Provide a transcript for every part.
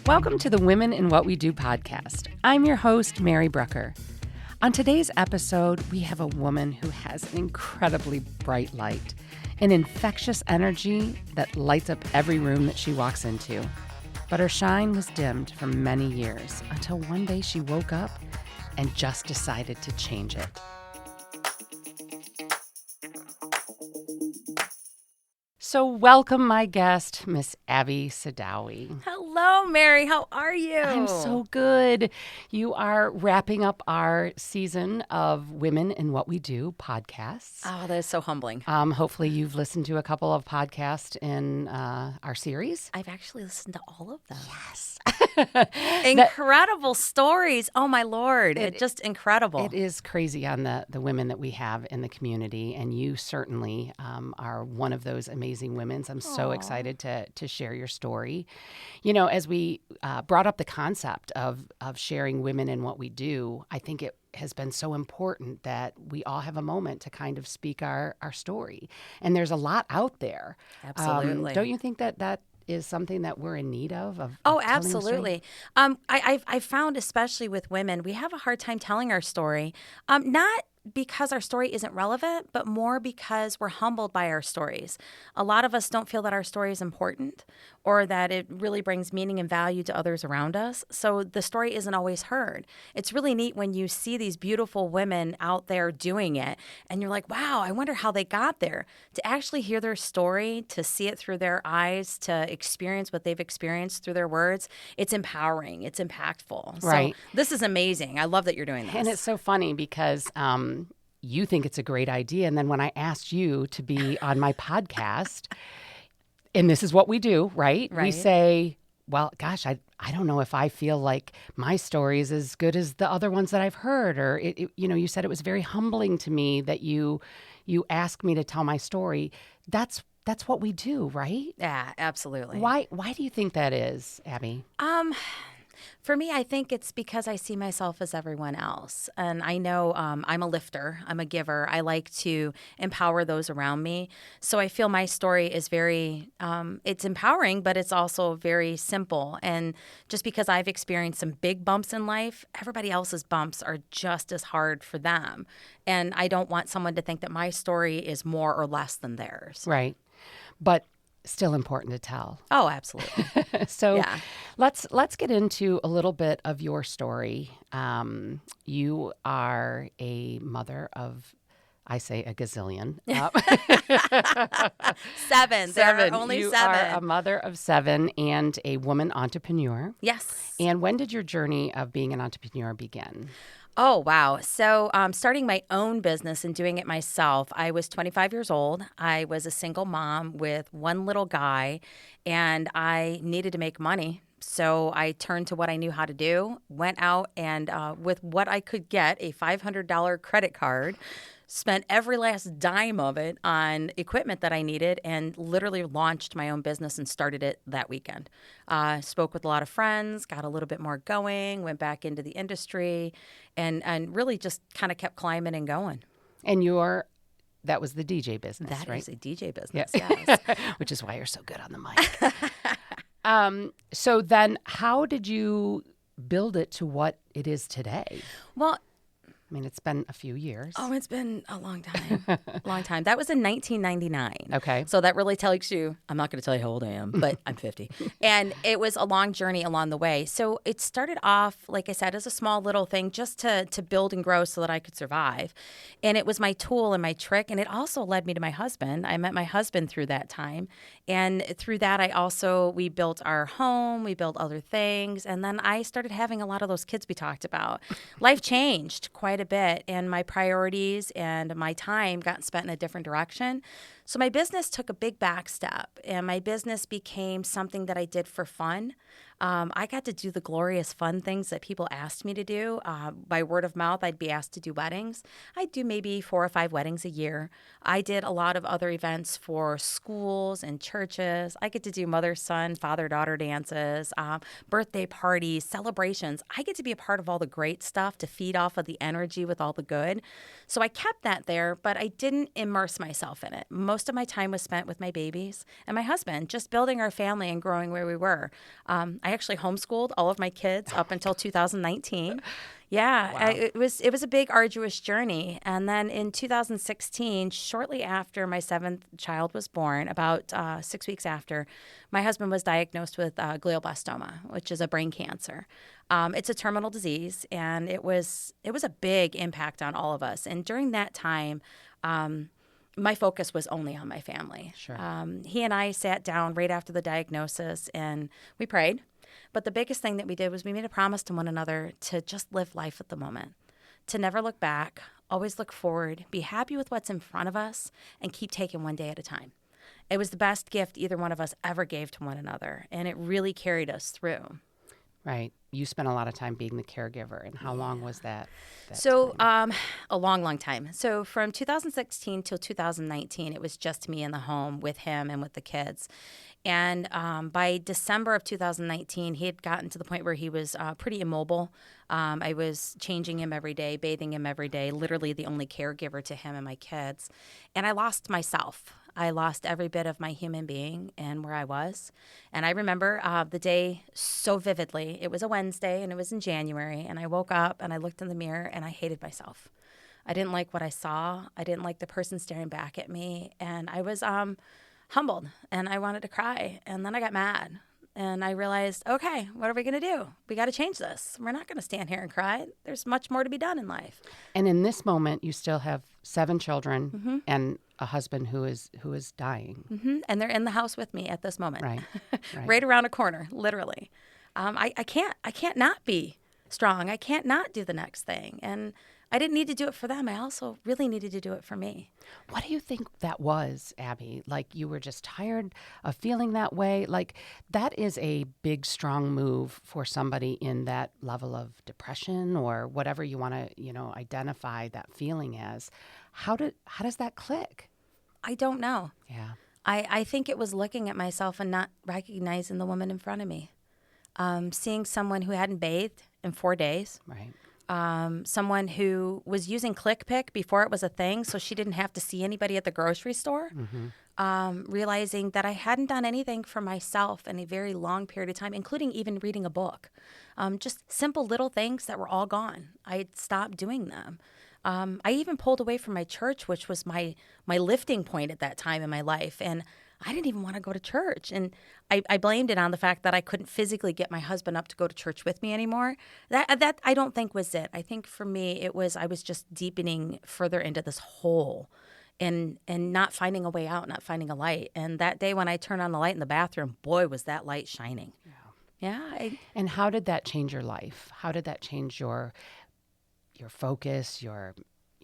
Welcome to the Women in What We Do podcast. I'm your host, Mary Brucker. On today's episode, we have a woman who has an incredibly bright light, an infectious energy that lights up every room that she walks into. But her shine was dimmed for many years until one day she woke up and just decided to change it. So welcome my guest, Miss Abby Sadowy. Hello, Mary. How are you? I'm so good. You are wrapping up our season of Women in What We Do podcasts. Oh, that is so humbling. Hopefully you've listened to a couple of podcasts in our series. I've actually listened to all of them. Yes. Incredible stories. Oh, my Lord. It's just incredible. It is crazy on the women that we have in the community, and you certainly are one of those amazing women. So I'm so excited to share your story. You know, as we brought up the concept of sharing women in what we do, I think it has been so important that we all have a moment to kind of speak our story. And there's a lot out there. Absolutely. Don't you think that is something that we're in need of Oh, telling absolutely. I've found, especially with women, we have a hard time telling our story. Not because our story isn't relevant, but more because we're humbled by our stories. A lot of us don't feel that our story is important or that it really brings meaning and value to others around us. So the story isn't always heard. It's really neat when you see these beautiful women out there doing it and you're like, wow, I wonder how they got there. To actually hear their story, to see it through their eyes, to experience what they've experienced through their words, it's empowering. It's impactful. Right. So this is amazing. I love that you're doing this. And it's so funny because you think it's a great idea. And then when I asked you to be on my podcast, and this is what we do, right? We say, well, gosh, I don't know if I feel like my story is as good as the other ones that I've heard. Or, you said it was very humbling to me that you asked me to tell my story. That's what we do, right? Yeah, absolutely. Why do you think that is, Abby? For me, I think it's because I see myself as everyone else. And I know I'm a lifter. I'm a giver. I like to empower those around me. So I feel my story is very, it's empowering, but it's also very simple. And just because I've experienced some big bumps in life, everybody else's bumps are just as hard for them. And I don't want someone to think that my story is more or less than theirs. Right. But still important to tell. Oh, absolutely. So Yeah. let's get into a little bit of your story. You are a mother of, I say, a gazillion. Seven. There are only you seven. are a mother of 7 and a woman entrepreneur. Yes. And when did your journey of being an entrepreneur begin? Oh, wow. So starting my own business and doing it myself, I was 25 years old. I was a single mom with one little guy, and I needed to make money. So I turned to what I knew how to do, went out and with what I could get, a $500 credit card, spent every last dime of it on equipment that I needed and literally launched my own business and started it that weekend. Spoke with a lot of friends, got a little bit more going, went back into the industry, and really just kind of kept climbing and going. And that was the DJ business, That right? is a DJ business, yes. Which is why you're so good on the mic. So then how did you build it to what it is today? Well, I mean, it's been a few years. Oh, it's been a long time. Long time. That was in 1999. Okay. So that really tells you, I'm not going to tell you how old I am, but I'm 50. And it was a long journey along the way. So it started off, like I said, as a small little thing just to build and grow so that I could survive. And it was my tool and my trick. And it also led me to my husband. I met my husband through that time. And through that, we built our home, we built other things. And then I started having a lot of those kids we talked about. Life changed quite a bit, and my priorities and my time got spent in a different direction. So my business took a big back step, and my business became something that I did for fun. I got to do the glorious fun things that people asked me to do. By word of mouth, I'd be asked to do weddings. I'd do maybe 4 or 5 weddings a year. I did a lot of other events for schools and churches. I get to do mother-son, father-daughter dances, birthday parties, celebrations. I get to be a part of all the great stuff to feed off of the energy with all the good. So I kept that there, but I didn't immerse myself in it. Most most of my time was spent with my babies and my husband, just building our family and growing where we were. I actually homeschooled all of my kids up until 2019. Yeah, Wow. it was a big, arduous journey. And then in 2016, shortly after my 7th child was born, about 6 weeks after, my husband was diagnosed with glioblastoma, which is a brain cancer. It's a terminal disease, and it was a big impact on all of us. And during that time, my focus was only on my family. Sure. He and I sat down right after the diagnosis, and we prayed. But the biggest thing that we did was we made a promise to one another to just live life at the moment, to never look back, always look forward, be happy with what's in front of us, and keep taking one day at a time. It was the best gift either one of us ever gave to one another, and it really carried us through. Right. You spent a lot of time being the caregiver. And how long was that? So time? a long, long time. So from 2016 till 2019, it was just me in the home with him and with the kids. And by December of 2019, he had gotten to the point where he was pretty immobile. I was changing him every day, bathing him every day, literally the only caregiver to him and my kids. And I lost myself. I lost every bit of my human being and where I was. And I remember the day so vividly. It was a Wednesday, and it was in January. And I woke up, and I looked in the mirror, and I hated myself. I didn't like what I saw. I didn't like the person staring back at me. And I was humbled, and I wanted to cry. And then I got mad. And I realized, okay, what are we going to do? We got to change this. We're not going to stand here and cry. There's much more to be done in life. And in this moment, you still have 7 children and a husband who is dying. Mm-hmm. And they're in the house with me at this moment. Right. Right around a corner, literally. I can't not be strong. I can't not do the next thing. And I didn't need to do it for them. I also really needed to do it for me. What do you think that was, Abby? Like, you were just tired of feeling that way? Like, that is a big, strong move for somebody in that level of depression or whatever you want to, identify that feeling as. How does that click? I don't know. Yeah. I think it was looking at myself and not recognizing the woman in front of me. Seeing someone who hadn't bathed in 4 days. Right. Someone who was using ClickPick before it was a thing, so she didn't have to see anybody at the grocery store. Mm-hmm. Realizing that I hadn't done anything for myself in a very long period of time, including even reading a book. Just simple little things that were all gone. I had stopped doing them. I even pulled away from my church, which was my lifting point at that time in my life. And I didn't even want to go to church. And I blamed it on the fact that I couldn't physically get my husband up to go to church with me anymore. That I don't think was it. I think for me, I was just deepening further into this hole and not finding a way out, not finding a light. And that day when I turned on the light in the bathroom, boy, was that light shining. Yeah. And how did that change your life? How did that change your focus, your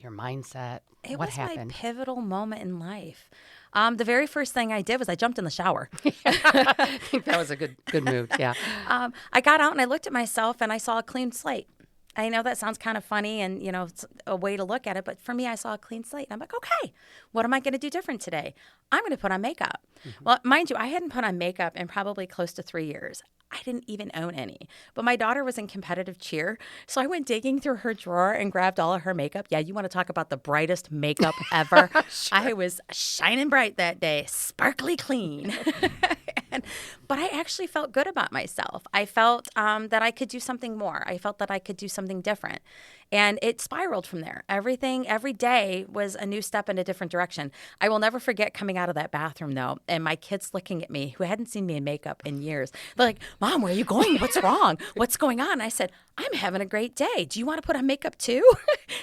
mindset? What happened? It was my pivotal moment in life. The very first thing I did was I jumped in the shower. I think that was a good move. Yeah. I got out and I looked at myself and I saw a clean slate. I know that sounds kind of funny and, it's a way to look at it. But for me, I saw a clean slate. And I'm like, okay, what am I going to do different today? I'm going to put on makeup. Mm-hmm. Well, mind you, I hadn't put on makeup in probably close to 3 years. I didn't even own any. But my daughter was in competitive cheer. So I went digging through her drawer and grabbed all of her makeup. Yeah, you want to talk about the brightest makeup ever. Sure. I was shining bright that day, sparkly clean. But I actually felt good about myself. I felt that I could do something more. I felt that I could do something different. And it spiraled from there. Every day was a new step in a different direction. I will never forget coming out of that bathroom, though, and my kids looking at me who hadn't seen me in makeup in years. They're like, Mom, where are you going? What's wrong? What's going on? I said, I'm having a great day. Do you want to put on makeup too?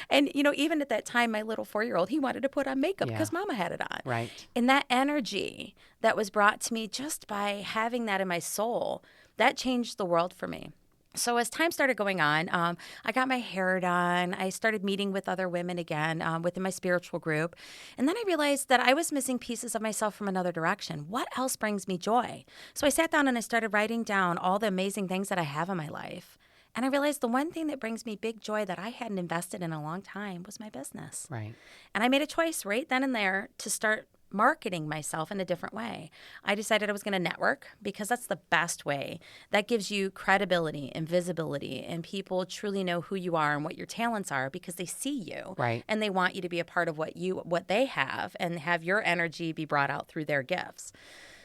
And, even at that time, my little 4-year-old, he wanted to put on makeup because Mama had it on. Right. And that energy that was brought to me just by having that in my soul, that changed the world for me. So as time started going on, I got my hair done. I started meeting with other women again within my spiritual group. And then I realized that I was missing pieces of myself from another direction. What else brings me joy? So I sat down and I started writing down all the amazing things that I have in my life. And I realized the one thing that brings me big joy that I hadn't invested in a long time was my business. Right. And I made a choice right then and there to start marketing myself in a different way. I decided I was going to network because that's the best way. That gives you credibility and visibility, and people truly know who you are and what your talents are because they see you. Right. And they want you to be a part of what they have and have your energy be brought out through their gifts.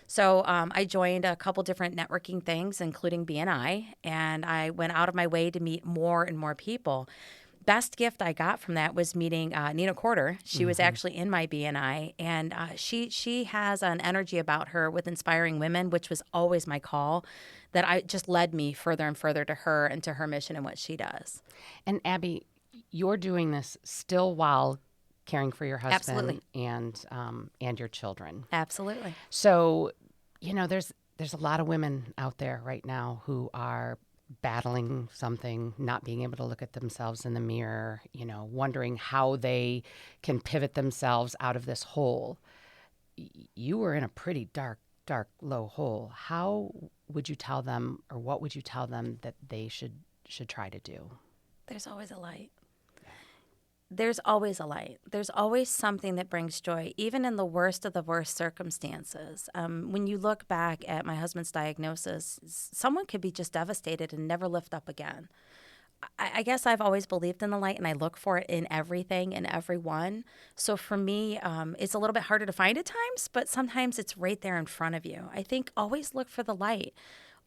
So I joined a couple different networking things, including BNI, and I went out of my way to meet more and more people. Best gift I got from that was meeting Nina Corder. She was actually in my BNI, and she has an energy about her with inspiring women, which was always my call, that I just led me further and further to her and to her mission and what she does. And Abby, you're doing this still while caring for your husband and your children. Absolutely. So, there's a lot of women out there right now who are battling something, not being able to look at themselves in the mirror, wondering how they can pivot themselves out of this hole. You were in a pretty dark, low hole. How would you tell them, or what would you tell them that they should try to do? There's always a light. There's always a light. There's always something that brings joy, even in the worst of the worst circumstances. When you look back at my husband's diagnosis, someone could be just devastated and never lift up again. I guess I've always believed in the light, and I look for it in everything and everyone. So for me, it's a little bit harder to find at times, but sometimes it's right there in front of you. I think always look for the light.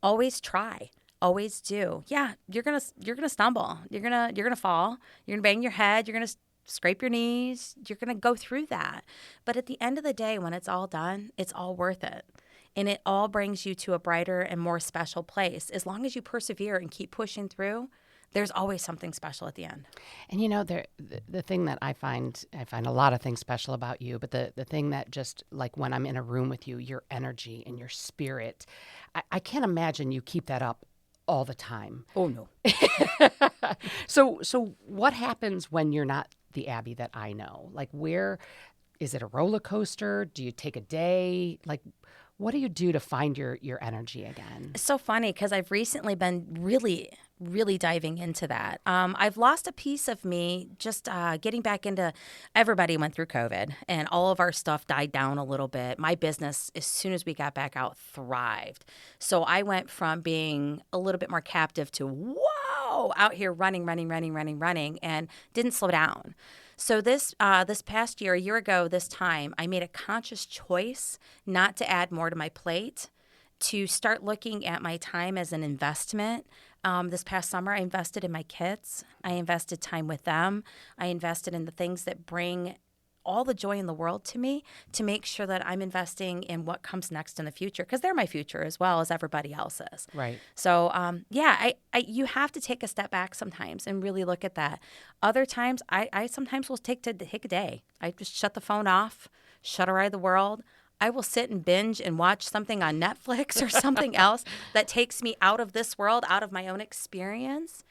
Always try. Always do. Yeah, you're gonna stumble. You're gonna fall. You're gonna bang your head. You're gonna scrape your knees. You're gonna go through that. But at the end of the day, when it's all done, it's all worth it, and it all brings you to a brighter and more special place. As long as you persevere and keep pushing through, there's always something special at the end. And the thing that I find a lot of things special about you, but the thing that just, like, when I'm in a room with you, your energy and your spirit, I can't imagine you keep that up all the time. Oh, no. So what happens when you're not the Abby that I know? Like, where is it a roller coaster? Do you take a day? Like, what do you do to find your energy again? It's so funny because I've recently been really, really diving into that. I've lost a piece of me just getting back into, everybody went through COVID and all of our stuff died down a little bit. My business, as soon as we got back out, thrived. So I went from being a little bit more captive to, whoa, out here running, and didn't slow down. So this past year, a year ago this time, I made a conscious choice not to add more to my plate, to start looking at my time as an investment. This past summer, I invested in my kids. I invested time with them. I invested in the things that bring all the joy in the world to me, to make sure that I'm investing in what comes next in the future, because they're my future as well as everybody else's. Right. So, you have to take a step back sometimes and really look at that. Other times, I sometimes will take a day. I just shut the phone off, shutter eye the world. I will sit and binge and watch something on Netflix or something else that takes me out of this world, out of my own experience,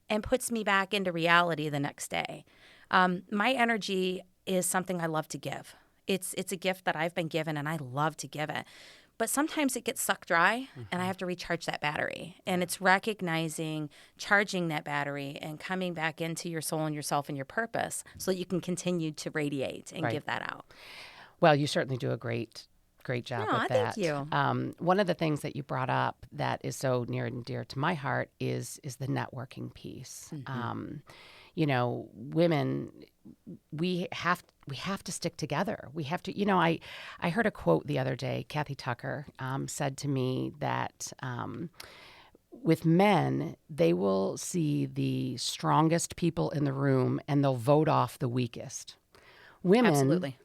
and puts me back into reality the next day. My energy is something I love to give. It's a gift that I've been given, and I love to give it. But sometimes it gets sucked dry, and I have to recharge that battery. And it's recognizing, charging that battery, and coming back into your soul and yourself and your purpose so that you can continue to radiate and give that out. Well, you certainly do a great job with that. Thank you. One of the things that you brought up that is so near and dear to my heart is the networking piece. Mm-hmm. Women, we have to stick together. We have to, I heard a quote the other day. Kathy Tucker said to me that with men, they will see the strongest people in the room and they'll vote off the weakest. Women, absolutely,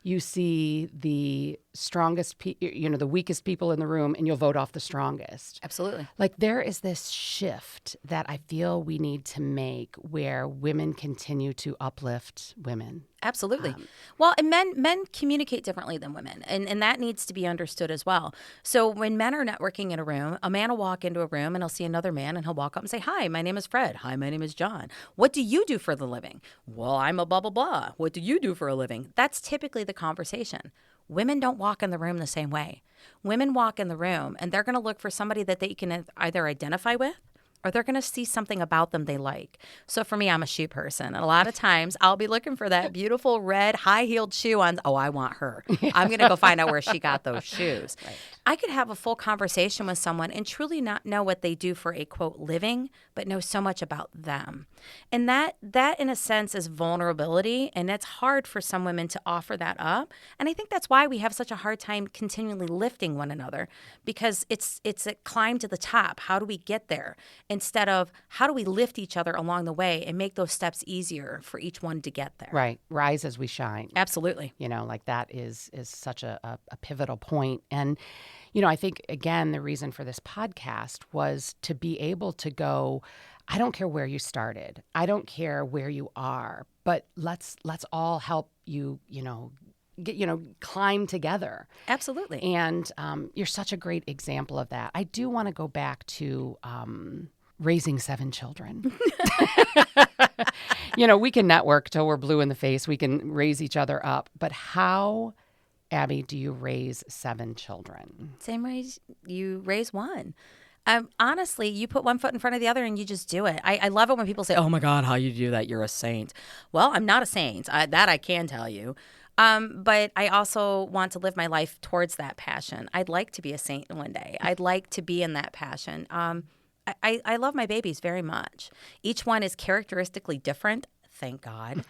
you see the strongest, the weakest people in the room, and you'll vote off the strongest. Absolutely. Like, there is this shift that I feel we need to make where women continue to uplift women. Absolutely. Well, and men communicate differently than women, and that needs to be understood as well. So when men are networking in a room, a man will walk into a room and he'll see another man and he'll walk up and say, "Hi, my name is Fred. Hi, my name is John. What do you do for the living?" "Well, I'm a blah, blah, blah. What do you do for a living?" That's typically the conversation. Women don't walk in the room the same way. Women walk in the room and they're going to look for somebody that they can either identify with, or they're going to see something about them they like. So for me, I'm a shoe person. And a lot of times I'll be looking for that beautiful red high-heeled shoe on, oh, I want her. I'm going to go find out where she got those shoes. Right. I could have a full conversation with someone and truly not know what they do for a, quote, living, but know so much about them. And that in a sense is vulnerability, and it's hard for some women to offer that up. And I think that's why we have such a hard time continually lifting one another, because it's a climb to the top. How do we get there? Instead of how do we lift each other along the way and make those steps easier for each one to get there. Right. Rise as we shine. Absolutely. You know, like that is such a pivotal point. And, you know, I think, again, the reason for this podcast was to be able to go, I don't care where you started. I don't care where you are, but let's all help you, climb together. Absolutely. And you're such a great example of that. I do want to go back to raising 7 children. We can network till we're blue in the face. We can raise each other up. But how, Abby, do you raise 7 children? Same way you raise one. Honestly, you put one foot in front of the other and you just do it. I love it when people say, oh my God, how you do that? You're a saint. Well, I'm not a saint. That I can tell you. But I also want to live my life towards that passion. I'd like to be a saint one day. I'd like to be in that passion. I love my babies very much. Each one is characteristically different, thank God.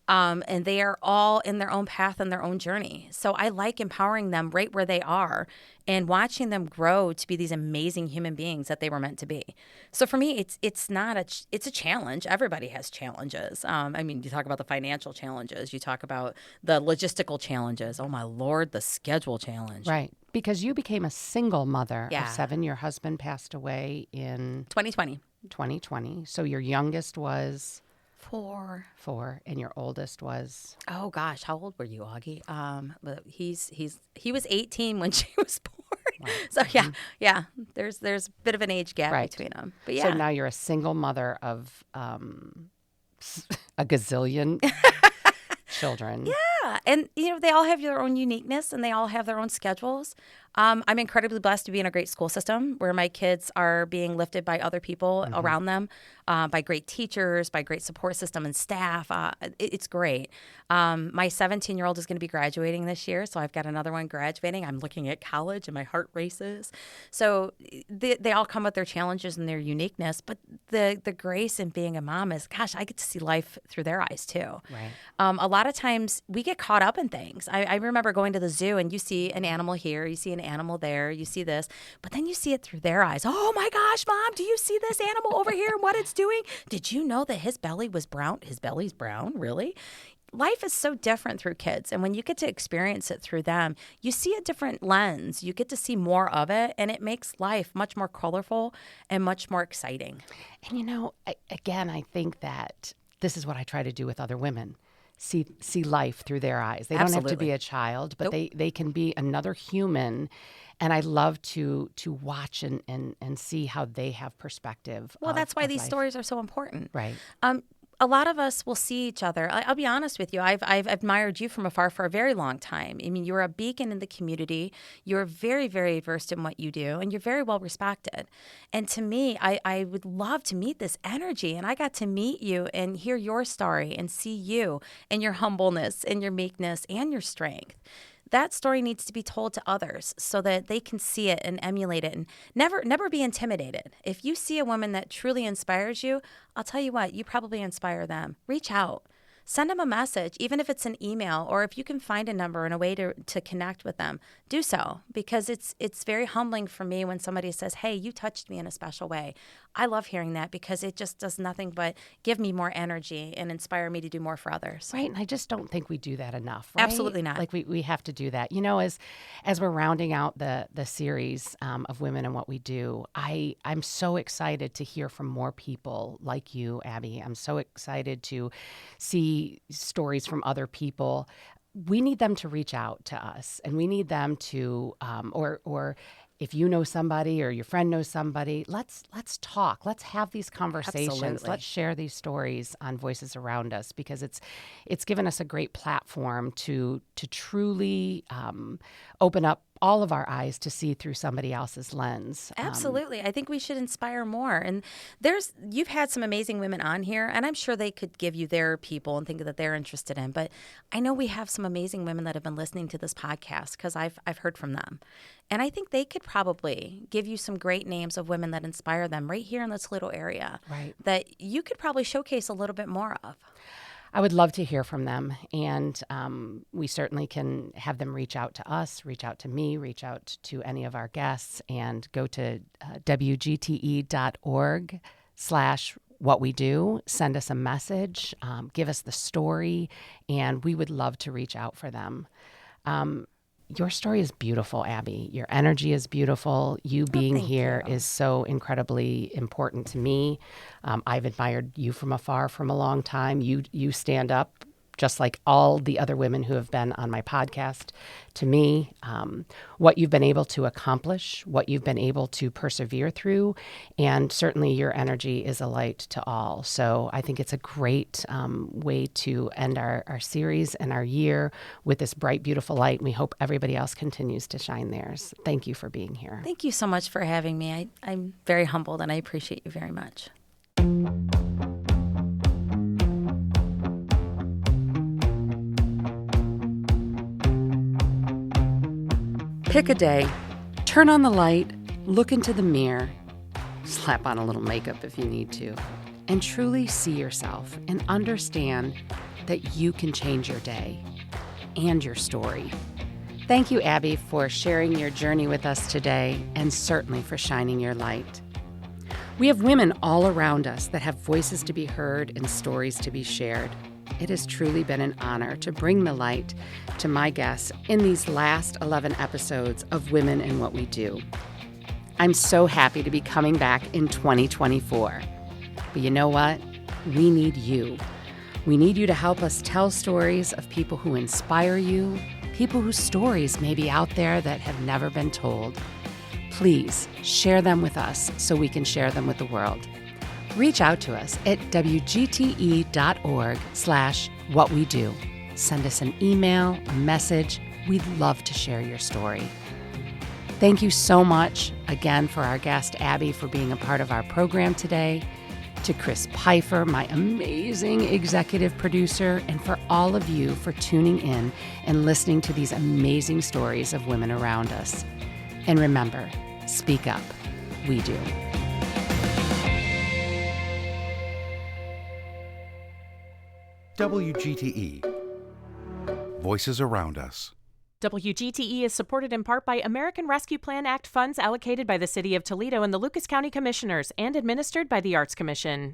And they are all in their own path and their own journey. So I like empowering them right where they are and watching them grow to be these amazing human beings that they were meant to be. So for me, it's a challenge. Everybody has challenges. You talk about the financial challenges. You talk about the logistical challenges. Oh my Lord, the schedule challenge. Right. Because you became a single mother Yeah. of 7. Your husband passed away in 2020. So your youngest was 4. 4, and your oldest was? Oh gosh, how old were you, Augie? But he was 18 when she was born. Wow. So yeah. There's a bit of an age gap between them. But yeah. So now you're a single mother of a gazillion children. Yeah, and they all have their own uniqueness and they all have their own schedules. I'm incredibly blessed to be in a great school system where my kids are being lifted by other people around them, by great teachers, by great support system and staff. It's great. My 17-year-old is going to be graduating this year, so I've got another one graduating. I'm looking at college and my heart races. So they all come with their challenges and their uniqueness, but the grace in being a mom is, gosh, I get to see life through their eyes too. Right. A lot of times we get caught up in things. I remember going to the zoo and you see an animal here, you see an animal there, you see this, but then you see it through their eyes. Oh my gosh, Mom, do you see this animal over here and what it's doing? Did you know that his belly was brown? His belly's brown? Really? Life is so different through kids. And when you get to experience it through them, you see a different lens. You get to see more of it, and it makes life much more colorful and much more exciting. And again, I think that this is what I try to do with other women. See life through their eyes. They don't have to be a child, but they can be another human. And I love to watch and see how they have perspective. Well, that's why these life. Stories are so important. Right. A lot of us will see each other. I'll be honest with you. I've admired you from afar for a very long time. I mean, you're a beacon in the community. You're very, very versed in what you do, and you're very well respected. And to me, I would love to meet this energy. And I got to meet you and hear your story and see you and your humbleness and your meekness and your strength. That story needs to be told to others so that they can see it and emulate it and never be intimidated. If you see a woman that truly inspires you, I'll tell you what, you probably inspire them. Reach out. Send them a message, even if it's an email, or if you can find a number and a way to connect with them, do so, because it's very humbling for me when somebody says, hey, you touched me in a special way. I love hearing that because it just does nothing but give me more energy and inspire me to do more for others. Right, and I just don't think we do that enough, right? Absolutely not. Like we have to do that. As we're rounding out the series of Women and What We Do, I'm so excited to hear from more people like you, Abby. I'm so excited to see stories from other people. We need them to reach out to us, and we need them to, or if you know somebody or your friend knows somebody, let's talk. Let's have these conversations. Absolutely. Let's share these stories on Voices Around Us, because it's given us a great platform to truly open up all of our eyes to see through somebody else's lens. Absolutely. I think we should inspire more. And you've had some amazing women on here, and I'm sure they could give you their people and think that they're interested in. But I know we have some amazing women that have been listening to this podcast, because I've heard from them. And I think they could probably give you some great names of women that inspire them right here in this little area, right, that you could probably showcase a little bit more of. I would love to hear from them, and we certainly can have them reach out to us, reach out to me, reach out to any of our guests, and go to wgte.org/what we do. Send us a message, give us the story, and we would love to reach out for them. Your story is beautiful, Abby. Your energy is beautiful. You being here is so incredibly important to me. I've admired you from afar from a long time. You stand up just like all the other women who have been on my podcast to me. What you've been able to accomplish, what you've been able to persevere through, and certainly your energy is a light to all. So I think it's a great way to end our series and our year with this bright, beautiful light. And we hope everybody else continues to shine theirs. Thank you for being here. Thank you so much for having me. I'm very humbled, and I appreciate you very much. Pick a day, turn on the light, look into the mirror, slap on a little makeup if you need to, and truly see yourself and understand that you can change your day and your story. Thank you, Abby, for sharing your journey with us today, and certainly for shining your light. We have women all around us that have voices to be heard and stories to be shared. It has truly been an honor to bring the light to my guests in these last 11 episodes of Women in What We Do. I'm so happy to be coming back in 2024. But you know what? We need you. We need you to help us tell stories of people who inspire you, people whose stories may be out there that have never been told. Please share them with us so we can share them with the world. Reach out to us at wgte.org/what we do. Send us an email, a message. We'd love to share your story. Thank you so much again for our guest, Abby, for being a part of our program today. To Chris Pfeiffer, my amazing executive producer, and for all of you for tuning in and listening to these amazing stories of women around us. And remember, speak up. We do. WGTE. Voices Around Us. WGTE is supported in part by American Rescue Plan Act funds allocated by the City of Toledo and the Lucas County Commissioners and administered by the Arts Commission.